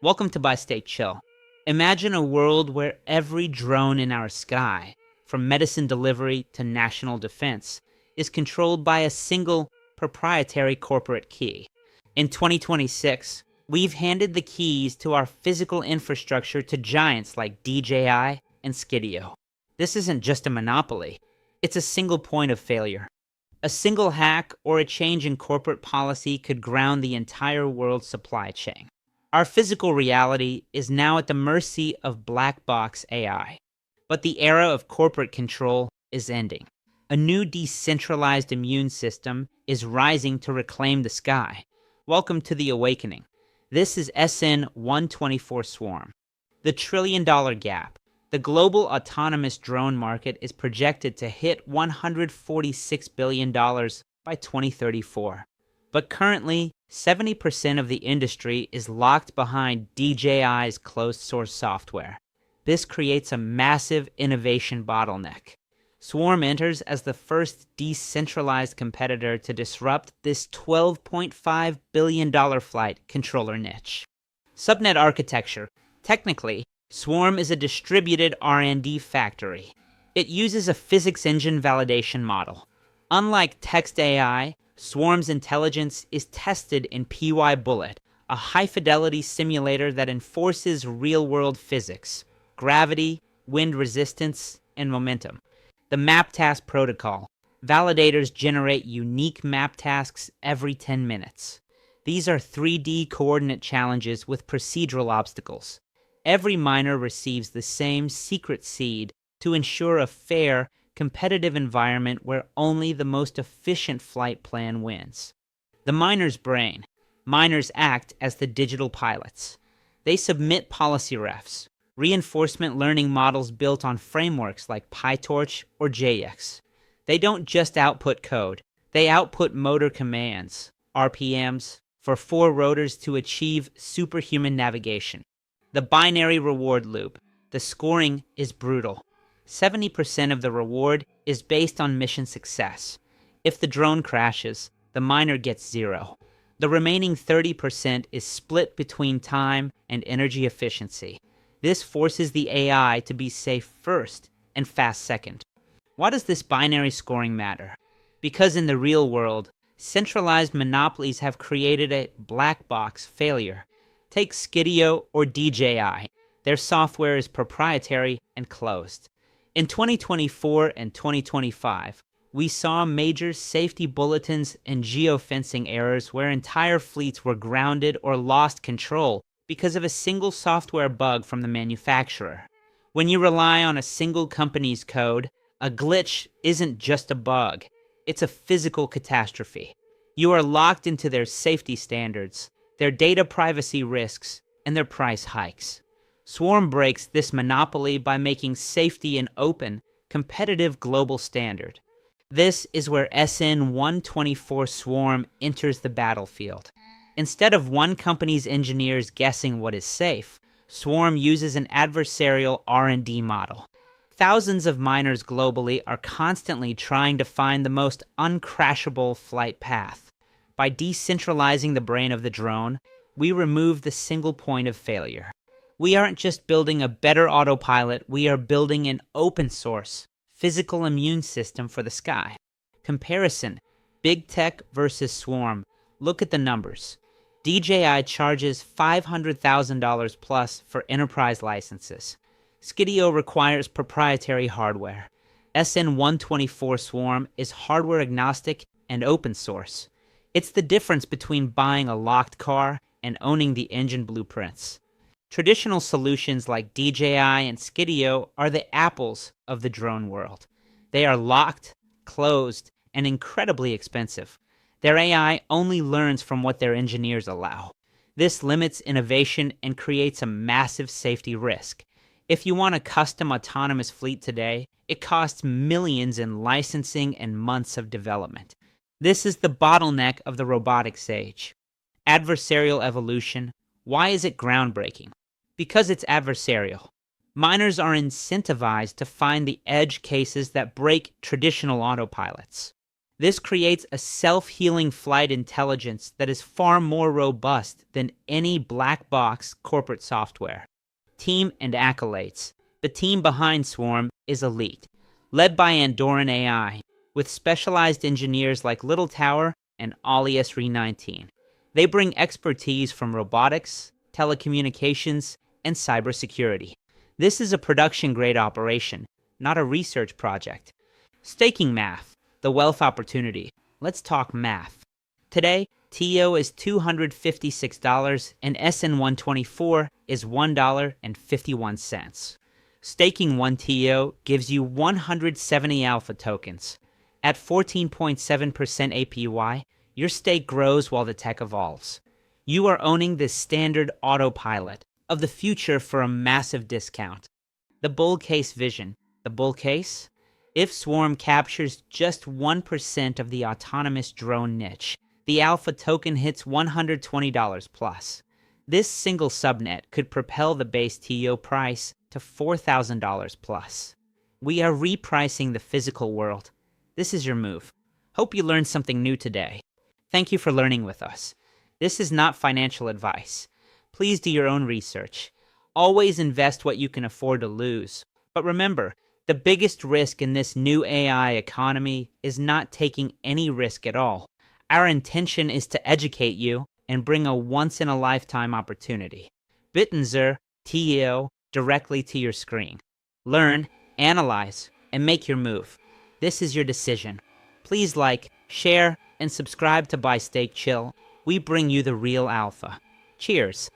Welcome to By State Chill. Imagine a world where every drone in our sky, from medicine delivery to national defense, is controlled by a single proprietary corporate key. In 2026, we've handed the keys to our physical infrastructure to giants like DJI and Skydio. This isn't just a monopoly, it's a single point of failure. A single hack or a change in corporate policy could ground the entire world's supply chain. Our physical reality is now at the mercy of black box AI. But the era of corporate control is ending. A new decentralized immune system is rising to reclaim the sky. Welcome to the awakening. This is SN124 Swarm. The trillion-dollar gap. The global autonomous drone market is projected to hit $146 billion by 2034. But currently, 70% of the industry is locked behind DJI's closed-source software. This creates a massive innovation bottleneck. Swarm enters as the first decentralized competitor to disrupt this $12.5 billion flight controller niche. Subnet architecture. Technically, Swarm is a distributed R&D factory. It uses a physics engine validation model. Unlike text AI, Swarm's intelligence is tested in PyBullet, a high-fidelity simulator that enforces real-world physics, gravity, wind resistance, and momentum. The map task protocol. Validators generate unique map tasks every 10 minutes. These are 3D coordinate challenges with procedural obstacles. Every miner receives the same secret seed to ensure a fair, competitive environment where only the most efficient flight plan wins. The miner's brain. Miners act as the digital pilots. They submit policy refs, reinforcement learning models built on frameworks like PyTorch or JX. They don't just output code, they output motor commands, RPMs, for 4 rotors to achieve superhuman navigation. The binary reward loop. The scoring is brutal. 70% of the reward is based on mission success. If the drone crashes, the miner gets 0. The remaining 30% is split between time and energy efficiency. This forces the AI to be safe first and fast second. Why does this binary scoring matter? Because in the real world, centralized monopolies have created a black box failure. Take Skydio or DJI. Their software is proprietary and closed. In 2024 and 2025, we saw major safety bulletins and geofencing errors where entire fleets were grounded or lost control because of a single software bug from the manufacturer. When you rely on a single company's code, a glitch isn't just a bug. It's a physical catastrophe. You are locked into their safety standards, their data privacy risks, and their price hikes. Swarm breaks this monopoly by making safety an open, competitive global standard. This is where SN124 Swarm enters the battlefield. Instead of one company's engineers guessing what is safe, Swarm uses an adversarial R&D model. Thousands of miners globally are constantly trying to find the most uncrashable flight path. By decentralizing the brain of the drone, we remove the single point of failure. We aren't just building a better autopilot, we are building an open source, physical immune system for the sky. Comparison, big tech versus Swarm. Look at the numbers. DJI charges $500,000 plus for enterprise licenses. Skydio requires proprietary hardware. SN124 Swarm is hardware agnostic and open source. It's the difference between buying a locked car and owning the engine blueprints. Traditional solutions like DJI and Skydio are the apples of the drone world. They are locked, closed, and incredibly expensive. Their AI only learns from what their engineers allow. This limits innovation and creates a massive safety risk. If you want a custom autonomous fleet today, it costs millions in licensing and months of development. This is the bottleneck of the robotics age. Adversarial evolution. Why is it groundbreaking? Because it's adversarial. Miners are incentivized to find the edge cases that break traditional autopilots. This creates a self-healing flight intelligence that is far more robust than any black box corporate software. Team and accolades. The team behind Swarm is elite, led by Andorran AI, with specialized engineers like Little Tower and Alias Re19. They bring expertise from robotics, telecommunications, and cybersecurity. This is a production-grade operation, not a research project. Staking math, the wealth opportunity. Let's talk math. Today, TO is $256 and SN124 is $1.51. Staking 1 TO gives you 170 alpha tokens. At 14.7% APY, your stake grows while the tech evolves. You are owning this standard autopilot of the future for a massive discount. The bull case vision. The bull case? If Swarm captures just 1% of the autonomous drone niche, the alpha token hits $120 plus. This single subnet could propel the base TO price to $4,000 plus. We are repricing the physical world. This is your move. Hope you learned something new today. Thank you for learning with us. This is not financial advice. Please do your own research. Always invest what you can afford to lose. But remember, the biggest risk in this new AI economy is not taking any risk at all. Our intention is to educate you and bring a once-in-a-lifetime opportunity. Bittensor TO directly to your screen. Learn, analyze, and make your move. This is your decision. Please like, share, and subscribe to Buy Stake Chill. We bring you the real alpha. Cheers.